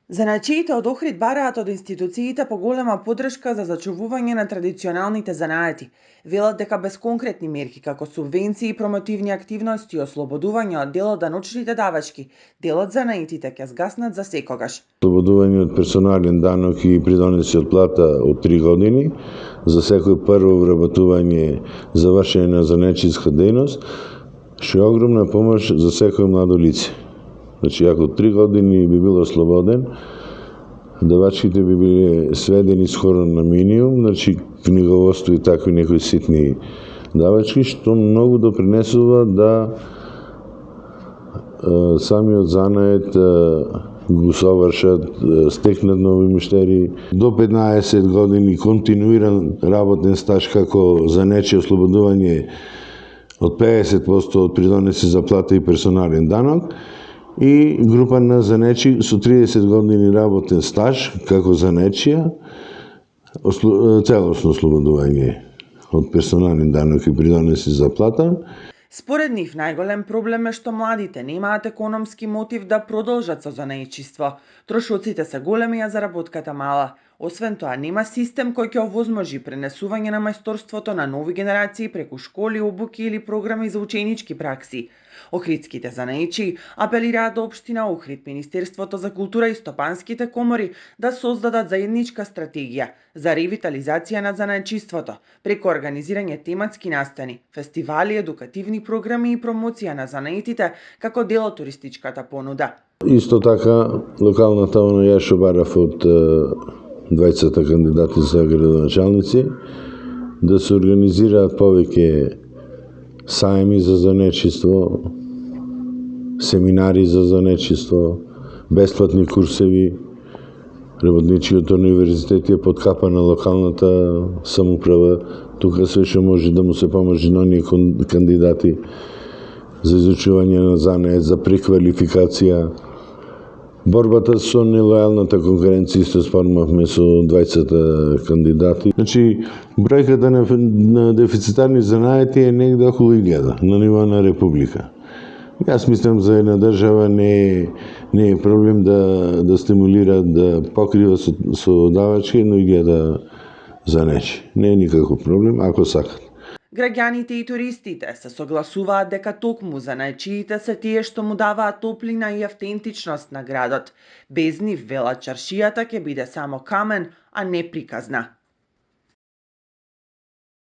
Занаечиите од Охрид бараат од институциите поголема поддршка за зачувување на традиционалните занаети. Велат дека без конкретни мерки како субвенции и промотивни активности и ослободување од дел од даночните давачки, делот занаетите ќе згаснат за секогаш. Ослободување од персонален данок и придонеси од плата од 3 години за секој прво вработување за вршење на занаечиска дејност, што е огромна помош за секој младо лице. Значи, ако 3 години би бил ослободен, давачките би биле сведени скоро на минимум, значи книговодство и такви некои ситни давачки, што многу допринесува да самиот занает го совршат, стекнат нови муштери. До 15 години континуиран работен стаж како занаечие ослободување од 50% од придонеси за плата и персонален данок, и група на занаечи со 30 години работен стаж како занаечија, целосно ослободување од персонален данок и придонеси за плата. Според нив, најголем проблем е што младите немаат економски мотив да продолжат со занаечиство. Трошоците се големи, а заработката мала. Освен тоа, нема систем кој ќе овозможи пренесување на мајсторството на нови генерации преку школи, обуки или програми за ученички пракси. Охридските занаечии апелираат до општина Охрид, Министерството за култура и стопанските комори да создадат заедничка стратегија за ревитализација на занаечиството преку организирање тематски настани, фестивали, едукативни програми и промоција на занаетите како дел од туристичката понуда. Исто така, локалната ја што барав од двајцата кандидати за градоначалници да се организираат повеќе сајми за занаечиство, семинари за занаечиство, бесплатни курсеви. Работничиот универзитет е под капа на локалната самоуправа. Тука се што може да му се поможи на оние кандидати за изучување на занает, за преквалификација. Борбата со нелојалната конкуренција исто спомнавме со двајцата кандидати. Значи, бројката на дефицитарни занаети е негде околу 1000 на ниво на република. Јас мислам за една држава не е проблем да стимулира, да покрива со давачки, но и да занаечи. Не е никаков проблем, ако сакат. Граѓаните и туристите се согласуваат дека токму занаечиите се тие што му даваат топлина и автентичност на градот. Без нив, велат, чаршијата ќе биде само камен, а не приказна.